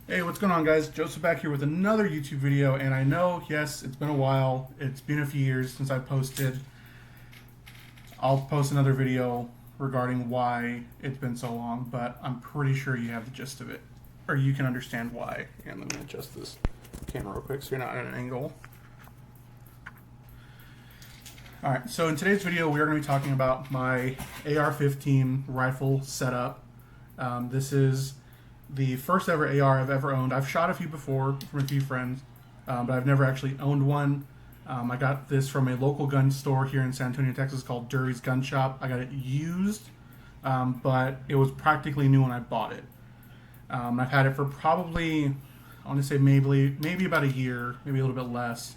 Hey, what's going on, guys? Joseph back here with another YouTube video, and I know, yes, it's been a while. It's been a few years since I posted. I'll post another video regarding why it's been so long, but I'm pretty sure you have the gist of it, or you can understand why. And let me adjust this camera real quick so you're not at an angle. Alright, so in today's video, we are going to be talking about my AR-15 rifle setup. This is the first ever AR I've ever owned. I've shot a few before from a few friends, but I've never actually owned one. I got this from a local gun store here in San Antonio, Texas called Dury's Gun Shop. I got it used, but it was practically new when I bought it. I've had it for probably, I want to say maybe about a year, maybe a little bit less,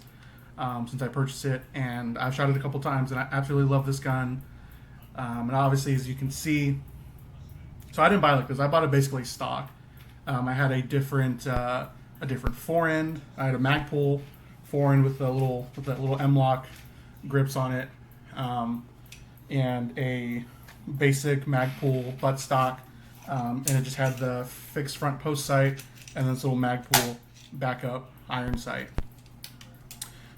since I purchased it, and I've shot it a couple times, and I absolutely love this gun. And obviously, as you can see, so I didn't buy it like this. I bought it basically stock. I had a different forend. I had a Magpul forend with that little M-lock grips on it, and a basic Magpul buttstock, and it just had the fixed front post sight and this little Magpul backup iron sight.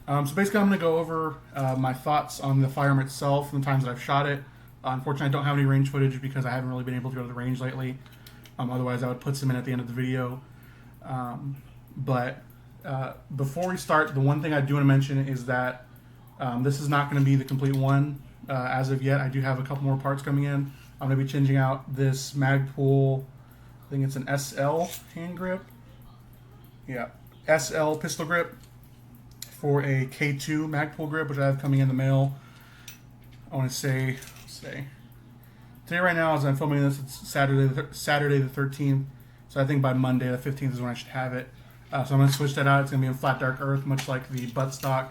So basically, I'm going to go over my thoughts on the firearm itself and the times that I've shot it. Unfortunately, I don't have any range footage because I haven't really been able to go to the range lately. Otherwise, I would put some in at the end of the video. But before we start, the one thing I do want to mention is that this is not going to be the complete one as of yet. I do have a couple more parts coming in. I'm going to be changing out this Magpul, I think it's an SL hand grip. Yeah, SL pistol grip for a K2 Magpul grip, which I have coming in the mail. I want to say today right now, as I'm filming this, it's Saturday the 13th, so I think by Monday the 15th is when I should have it. So I'm going to switch that out. It's going to be in flat dark earth, much like the buttstock.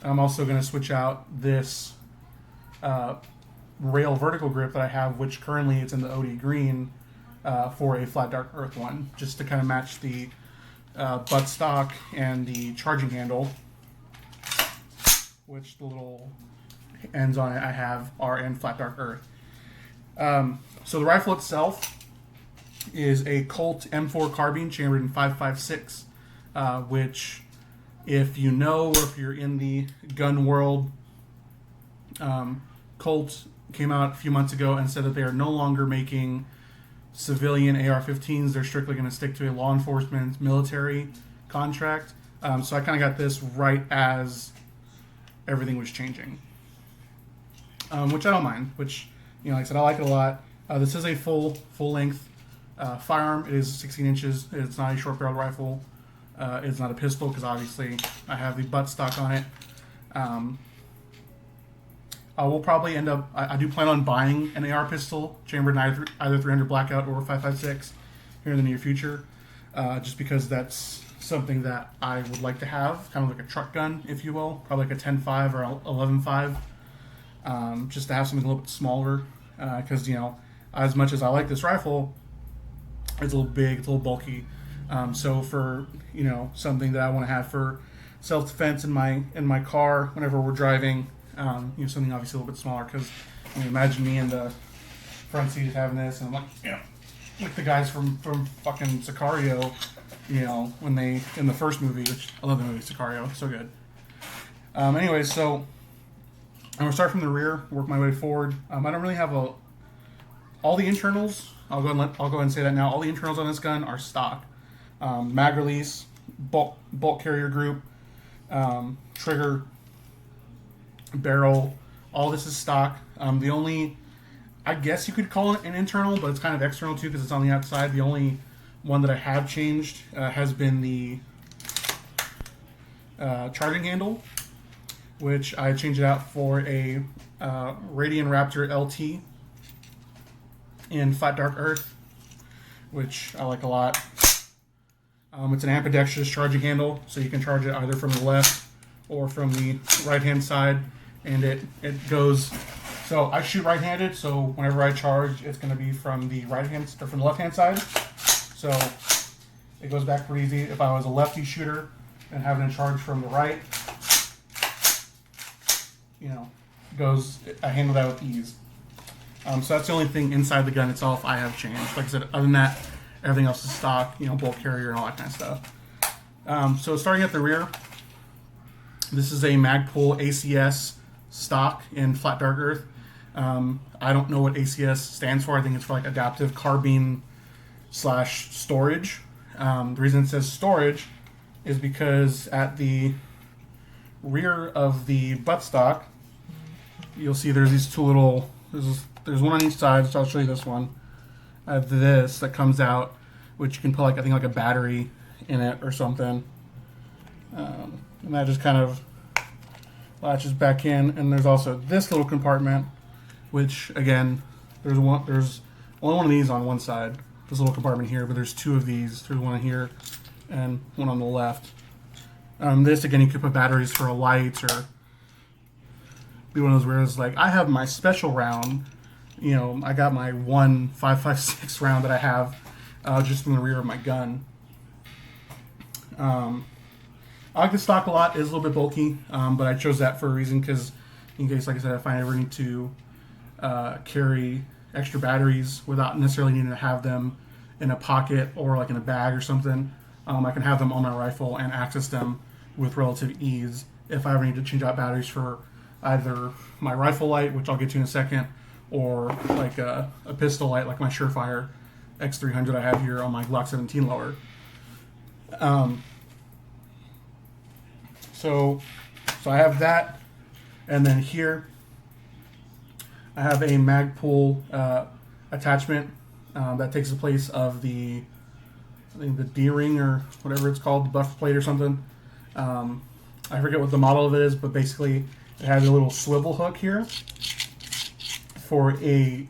I'm also going to switch out this rail vertical grip that I have, which currently it's in the OD green, for a flat dark earth one, just to kind of match the buttstock and the charging handle, which the little ends on it I have are in flat dark earth. So the rifle itself is a Colt M4 CARBINE chambered in 5.56, which, if you know, or if you're in the gun world, Colt came out a few months ago and said that they are no longer making civilian AR-15s. They're strictly going to stick to a law enforcement military contract. So I kind of got this right as everything was changing, which I don't mind. Which, you know, like I said, I like it a lot. This is a full length firearm. It is 16 inches. It's not a short barreled rifle. It's not a pistol because obviously I have the buttstock on it. I will probably end up. I do plan on buying an AR pistol chambered in either 300 Blackout or 5.56 here in the near future, just because that's something that I would like to have, kind of like a truck gun, if you will, probably like a 10.5 or 11.5, just to have something a little bit smaller, because, you know, as much as I like this rifle, it's a little big, it's a little bulky. So for, you know, something that I want to have for self-defense in my car whenever we're driving, you know, something obviously a little bit smaller, because, you know, imagine me in the front seat having this, and I'm like, you know, like the guys from fucking Sicario, you know, when they, in the first movie, which I love the movie Sicario, so good. Anyways, so I'm going to start from the rear, work my way forward. I don't really have all the internals, I'll go ahead and say that now, all the internals on this gun are stock. Mag release, bolt carrier group, trigger, barrel, all this is stock. The only, I guess you could call it an internal, but it's kind of external too because it's on the outside. The only one that I have changed has been the charging handle, which I changed it out for a Radian Raptor LT in flat dark earth, which I like a lot. It's an ambidextrous charging handle, so you can charge it either from the left or from the right hand side, and it goes. So I shoot right-handed, so whenever I charge, it's going to be from the right hand or from the left hand side. So it goes back pretty easy. If I was a lefty shooter and having to charge from the right, you know, I handle that with ease. So that's the only thing inside the gun itself I have changed. Like I said, other than that, Everything else is stock, you know, bolt carrier and all that kind of stuff. So starting at the rear, this is a Magpul ACS stock in flat dark earth. I don't know what ACS stands for. I think it's for like adaptive carbine / storage. The reason it says storage is because at the rear of the buttstock, you'll see there's these two little, there's one on each side, so I'll show you this one. I have this that comes out, which you can put like, I think like a battery in it or something. And that just kind of latches back in. And there's also this little compartment, which again, there's only one of these on one side, this little compartment here, but there's two of these. There's one here and one on the left. This again, you could put batteries for a light, or be one of those where it's like, I have my special round, you know, I got my 1.556 round that I have just in the rear of my gun. I like the stock a lot. It is a little bit bulky, but I chose that for a reason, because in case, like I said, if I ever need to carry extra batteries without necessarily needing to have them in a pocket or like in a bag or something, I can have them on my rifle and access them with relative ease if I ever need to change out batteries for either my rifle light, which I'll get to in a second, or like a pistol light like my Surefire X300 I have here on my Glock 17 lower. So I have that, and then here I have a Magpul attachment that takes the place of the, I think the D-ring or whatever it's called, the buff plate or something. I forget what the model of it is, but basically it has a little swivel hook here for a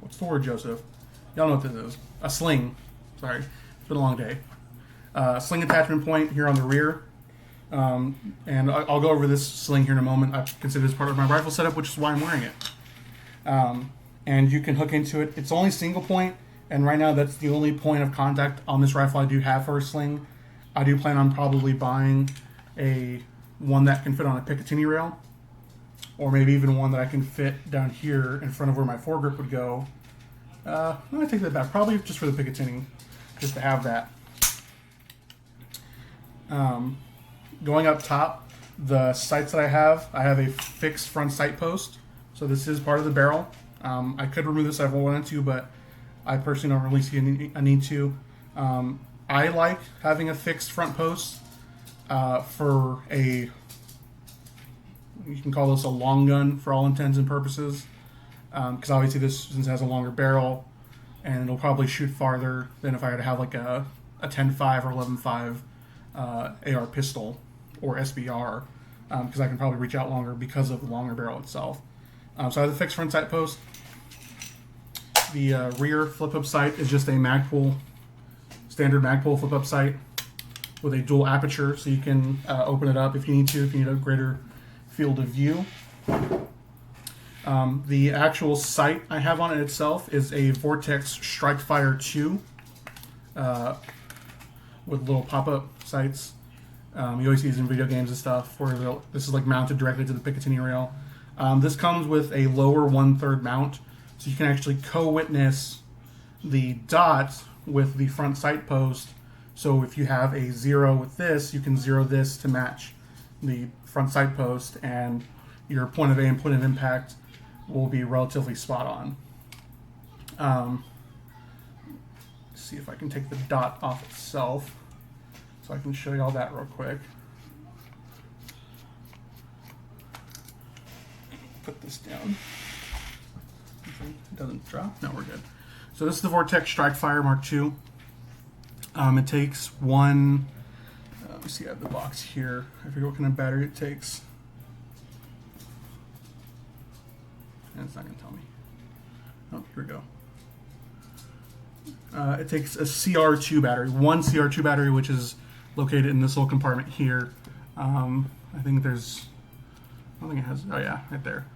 what's the word, Joseph? Y'all know what this is. A sling. Sorry, it's been a long day. Sling attachment point here on the rear. And I'll go over this sling here in a moment. I consider this part of my rifle setup, which is why I'm wearing it. And you can hook into it. It's only single point, and right now that's the only point of contact on this rifle I do have for a sling. I do plan on probably buying one that can fit on a Picatinny rail, or maybe even one that I can fit down here in front of where my foregrip would go. I'm going to take that back, probably just for the Picatinny, just to have that. Going up top, the sights that I have a fixed front sight post, so this is part of the barrel. I could remove this if I wanted to, but I personally don't really see a need to. I like having a fixed front post for a, you can call this a long gun for all intents and purposes, because obviously this, since it has a longer barrel, and it'll probably shoot farther than if I had to have like a 10.5 or 11.5 AR pistol or SBR, because I can probably reach out longer because of the longer barrel itself. So I have the fixed front sight post. The rear flip-up sight is just a Magpul, standard Magpul flip-up sight with a dual aperture, so you can open it up if you need to, if you need a greater field of view. The actual sight I have on it itself is a Vortex Strikefire 2 with little pop-up sights. You always see these in video games and stuff, where this is like mounted directly to the Picatinny rail. This comes with a lower 1/3 mount, so you can actually co-witness the dot with the front sight post. So if you have a 0 with this, you can 0 this to match the front sight post, and your point of aim and point of impact will be relatively spot on. See if I can take the dot off itself, so I can show you all that real quick. Put this down. It doesn't drop. No, we're good. So this is the Vortex Strikefire Mark II. It takes one. Let me see. I have the box here. I forget what kind of battery it takes. And it's not going to tell me. Oh, here we go. It takes a CR2 battery, one CR2 battery, which is located in this little compartment here. I think there's, I don't think it has, oh yeah, right there.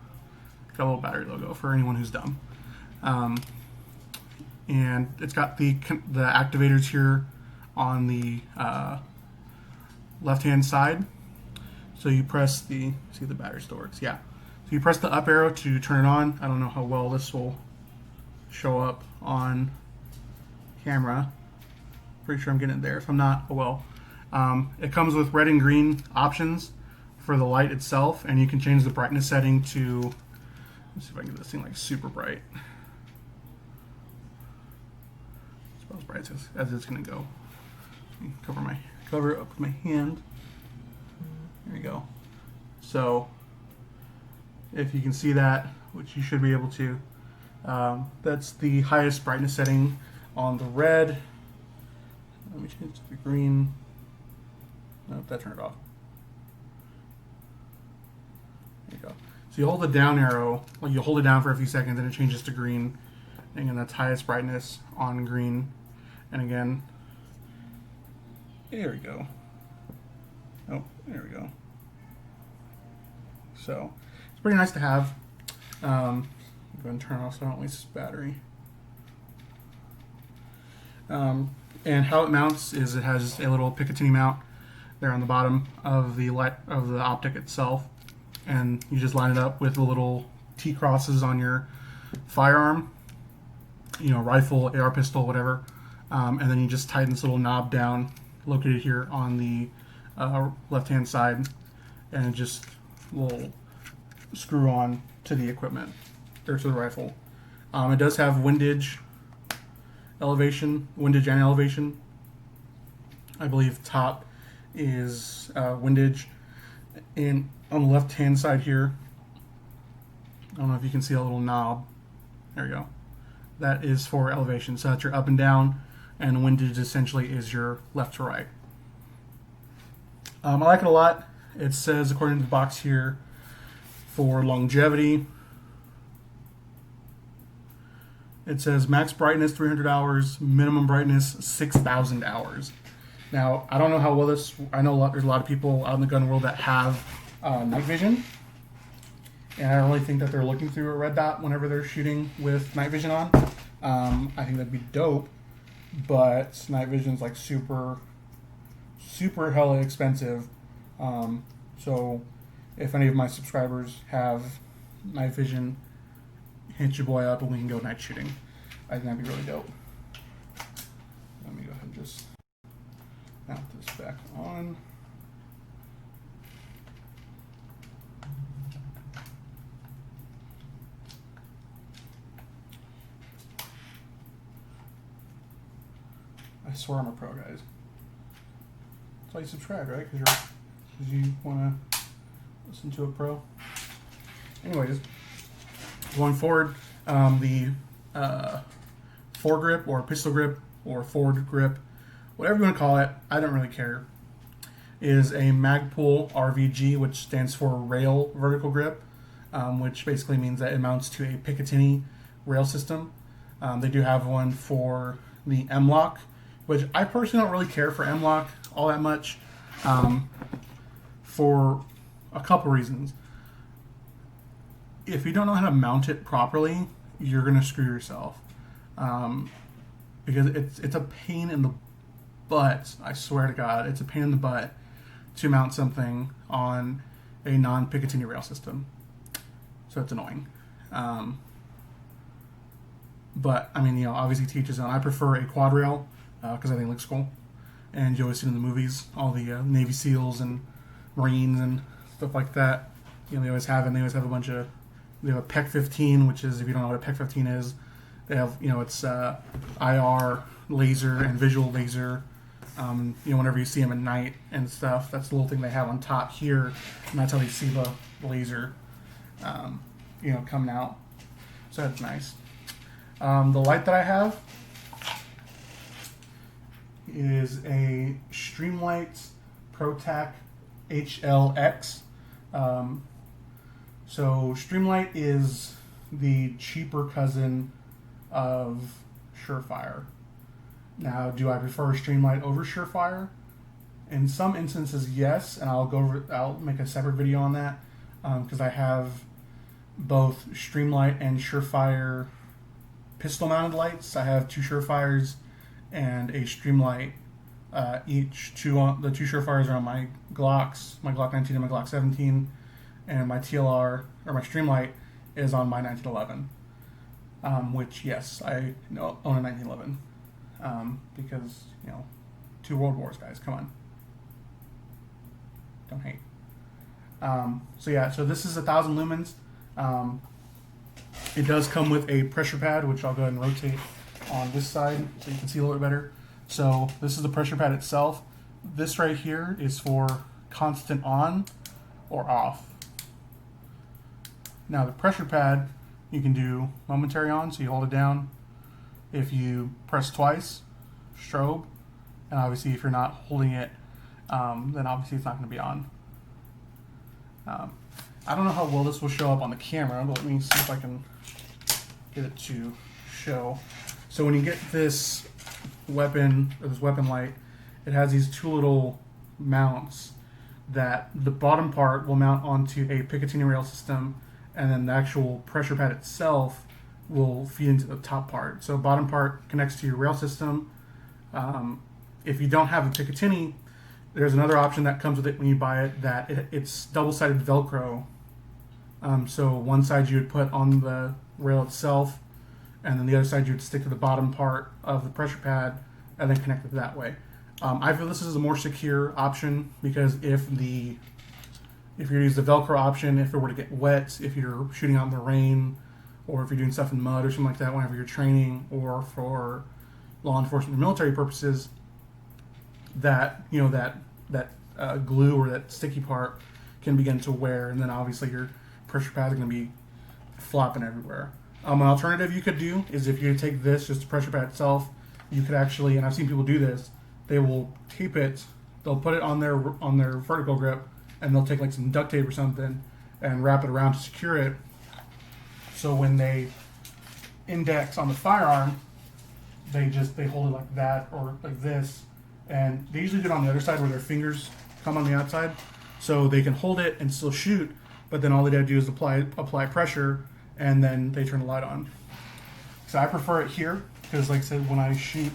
Got a little battery logo for anyone who's dumb. And it's got the activators here on the left-hand side. So you press the, see if the battery still works, yeah. So you press the up arrow to turn it on. I don't know how well this will show up on camera. Pretty sure I'm getting it there. If I'm not, oh well. It comes with red and green options for the light itself, and you can change the brightness setting to, let's see if I can get this thing like super bright. It's about as bright as it's gonna go. Cover it up with my hand. There you go. So if you can see that, which you should be able to, that's the highest brightness setting on the red. Let me change to the green. Nope, that turned it off. There you go. So you hold the down arrow, like you hold it down for a few seconds and it changes to green. And again, that's highest brightness on green. And again, there we go. Oh, there we go. So it's pretty nice to have. Go ahead and turn it off so I don't waste battery. And how it mounts is it has a little Picatinny mount there on the bottom of the light of the optic itself, and you just line it up with the little T crosses on your firearm, you know, rifle, AR pistol, whatever, and then you just tighten this little knob down, located here on the left-hand side, and it just will screw on to the equipment or to the rifle. It does have windage and elevation. I believe top is windage, and on the left hand side here, I don't know if you can see a little knob, there you go, that is for elevation, so that's your up and down, and windage essentially is your left to right. I like it a lot. It says, according to the box here, for longevity, it says max brightness 300 hours, minimum brightness 6,000 hours. Now, I don't know how well this, I know there's a lot of people out in the gun world that have night vision, and I don't really think that they're looking through a red dot whenever they're shooting with night vision on. I think that'd be dope, but night vision's like super hella expensive. So if any of my subscribers have night vision, hit your boy up and we can go night shooting. I think that'd be really dope. Let me go ahead and just mount this back on. I swear I'm a pro, guys. That's why you subscribe, right? Because you want to listen to a pro. Anyways, going forward, the foregrip or pistol grip or forward grip, whatever you want to call it, I don't really care, is a Magpul RVG, which stands for rail vertical grip, which basically means that it mounts to a Picatinny rail system. They do have one for the M-Lock, which I personally don't really care for M-Lock all that much, for a couple reasons. If you don't know how to mount it properly, you're gonna screw yourself, because it's a pain in the butt. I swear to God, it's a pain in the butt to mount something on a non-Picatinny rail system. So it's annoying. But I mean, you know, obviously to each his own. I prefer a quad rail because I think it looks cool, and you always see it in the movies, all the Navy SEALs and Marines and stuff like that. You know, they always have a bunch of. They have a PEC 15, which is, if you don't know what a PEC 15 is, they have, you know, it's IR laser and visual laser. You know, whenever you see them at night and stuff, that's the little thing they have on top here, and that's how they see the laser, you know, coming out. So that's nice. The light that I have is a Streamlight ProTac HLX. So Streamlight is the cheaper cousin of Surefire. Now, do I prefer Streamlight over Surefire? In some instances, yes, and I'll make a separate video on that, because I have both Streamlight and Surefire pistol-mounted lights. I have two Surefires and a Streamlight each. The two Surefires are on my Glocks, my Glock 19 and my Glock 17, and my TLR, or my Streamlight, is on my 1911. which yes, I own a 1911, because two world wars, guys. Come on, don't hate. So yeah, so this is 1,000 lumens. It does come with a pressure pad, which I'll go ahead and rotate on this side so you can see a little bit better. So this is the pressure pad itself. This right here is for constant on or off. Now the pressure pad, you can do momentary on, so you hold it down. If you press twice, strobe, and obviously if you're not holding it, then obviously it's not going to be on. I don't know how well this will show up on the camera, but let me see if I can get it to show. So when you get this weapon, or this weapon light, it has these two little mounts that the bottom part will mount onto a Picatinny rail system, and then the actual pressure pad itself will feed into the top part. So bottom part connects to your rail system. If you don't have a Picatinny, there's another option that comes with it when you buy it, that it's double-sided Velcro. So one side you would put on the rail itself, and then the other side you would stick to the bottom part of the pressure pad and then connect it that way. I feel this is a more secure option because if you use the Velcro option, if it were to get wet, if you're shooting out in the rain, or if you're doing stuff in mud or something like that whenever you're training, or for law enforcement and military purposes, that glue or that sticky part can begin to wear, and then obviously your pressure pad is going to be flopping everywhere. An alternative you could do is if you take this, just the pressure pad itself, you could actually, and I've seen people do this, they will tape it, they'll put it on their vertical grip, and they'll take like some duct tape or something and wrap it around to secure it. So when they index on the firearm, they hold it like that or like this, and they usually do it on the other side where their fingers come on the outside, so they can hold it and still shoot. But then all they gotta do is apply pressure, and then they turn the light on. So I prefer it here because, like I said, when I shoot,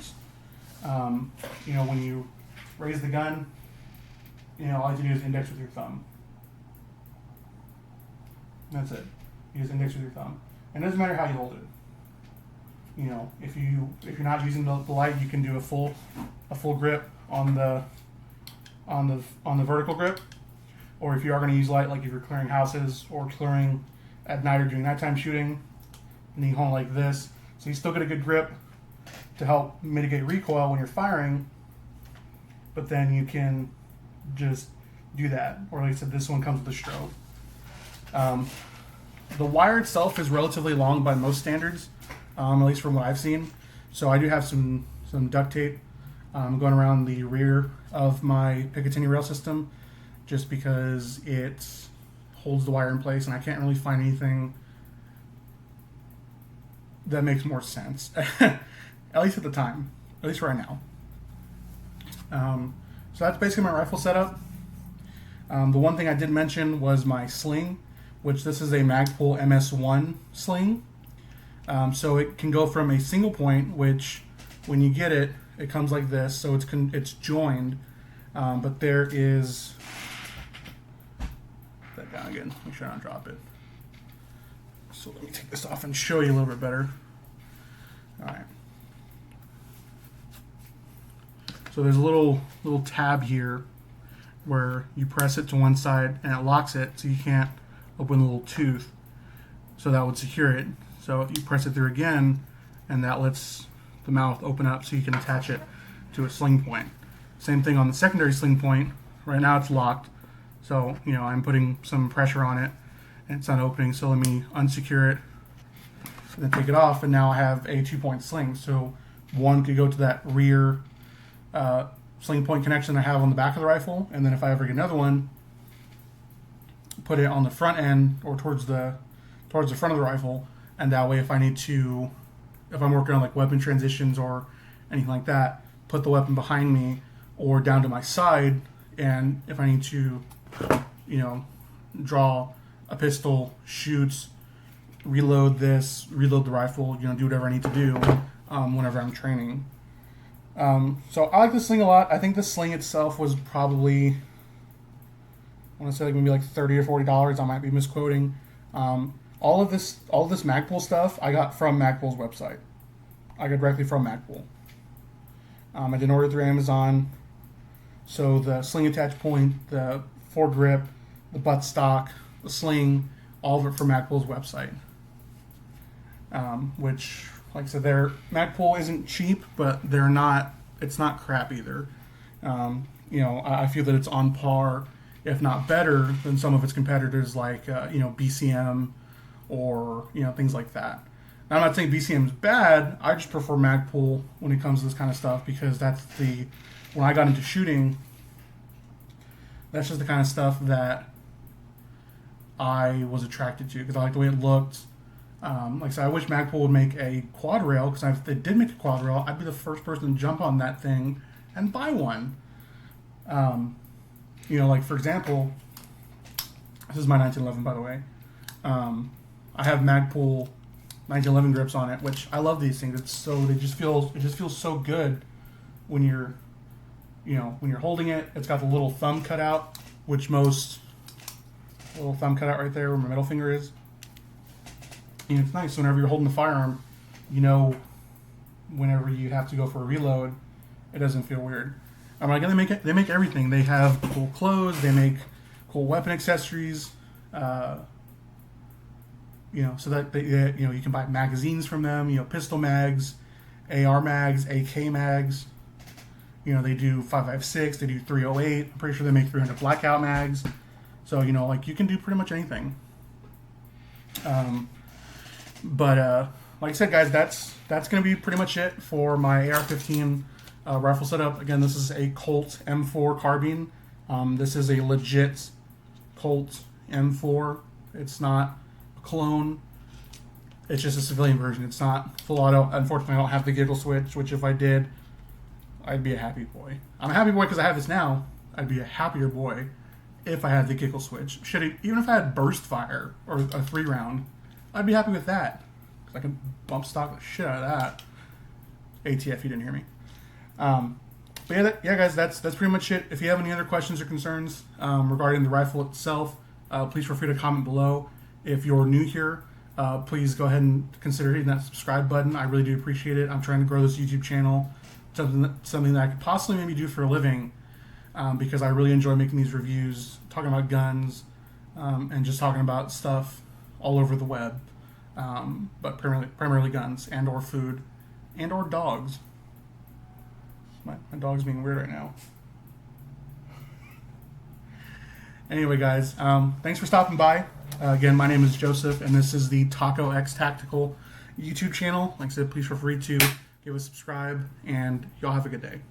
when you raise the gun, all you have to do is index with your thumb. That's it. You just index with your thumb, and it doesn't matter how you hold it. If you're not using the light, you can do a full grip on the vertical grip, or if you are going to use light, like if you're clearing houses or clearing at night or doing nighttime shooting, and you hold it like this, so you still get a good grip to help mitigate recoil when you're firing, but then you can just do that. Or like I said, this one comes with a strobe. The wire itself is relatively long by most standards, at least from what I've seen. So I do have some duct tape going around the rear of my Picatinny rail system, just because it holds the wire in place, and I can't really find anything that makes more sense, at least at the time, at least right now. So that's basically my rifle setup. The one thing I did mention was my sling, which this is a Magpul MS1 sling. So it can go from a single point, which when you get it, it comes like this, so it's joined, but there is, that down again, make sure I don't drop it. So let me take this off and show you a little bit better. Alright. So there's a little tab here where you press it to one side and it locks it, so you can't open the little tooth. So that would secure it. So if you press it through again, and that lets the mouth open up so you can attach it to a sling point. Same thing on the secondary sling point. Right now it's locked, so I'm putting some pressure on it and it's not opening, so let me unsecure it and then take it off, and now I have a 2-point sling. So one could go to that rear sling point connection I have on the back of the rifle, and then if I ever get another one, put it on the front end or towards the front of the rifle, and that way if I'm working on like weapon transitions or anything like that, put the weapon behind me or down to my side, and if I need to draw a pistol, shoot, reload the rifle, do whatever I need to do whenever I'm training. So I like this sling a lot. I think the sling itself was probably, I want to say like maybe like $30 or $40. I might be misquoting. all of this Magpul stuff I got from Magpul's website. I got directly from Magpul. I didn't order through Amazon. So the sling attach point, the foregrip, the buttstock, the sling, all of it from Magpul's website. Which, like I said, Magpul isn't cheap, but it's not crap either. I feel that it's on par, if not better, than some of its competitors like BCM or things like that. Now, I'm not saying BCM is bad. I just prefer Magpul when it comes to this kind of stuff because when I got into shooting, that's just the kind of stuff that I was attracted to because I like the way it looked. Like I said, I wish Magpul would make a quad rail because if they did make a quad rail, I'd be the first person to jump on that thing and buy one. Like for example, this is my 1911, by the way. I have Magpul 1911 grips on it, which I love these things. It just feels so good when you're holding it. It's got the little thumb cutout, little thumb cutout right there where my middle finger is. And it's nice whenever you're holding the firearm, whenever you have to go for a reload, it doesn't feel weird. Again, they make everything. They have cool clothes. They make cool weapon accessories. So that you can buy magazines from them. Pistol mags, AR mags, AK mags. They do 5.56. They do 308. I'm pretty sure they make 300 blackout mags. So you can do pretty much anything. But like I said, guys, that's going to be pretty much it for my AR-15 rifle setup. Again, this is a Colt M4 carbine. This is a legit Colt M4. It's not a clone. It's just a civilian version. It's not full auto. Unfortunately, I don't have the giggle switch, which if I did, I'd be a happy boy. I'm a happy boy because I have this now. I'd be a happier boy if I had the giggle switch. Even if I had burst fire or a 3-round, I'd be happy with that. Because I can bump stock the shit out of that. ATF, you didn't hear me. But yeah, guys, that's pretty much it. If you have any other questions or concerns regarding the rifle itself, please feel free to comment below. If you're new here, please go ahead and consider hitting that subscribe button. I really do appreciate it. I'm trying to grow this YouTube channel, something that I could possibly maybe do for a living, because I really enjoy making these reviews, talking about guns, and just talking about stuff all over the web, but primarily guns and or food and or dogs. My dog's being weird right now. Anyway, guys, thanks for stopping by. Again, my name is Joseph, and this is the Taco X Tactical YouTube channel. Like I said, please feel free to give a subscribe, and y'all have a good day.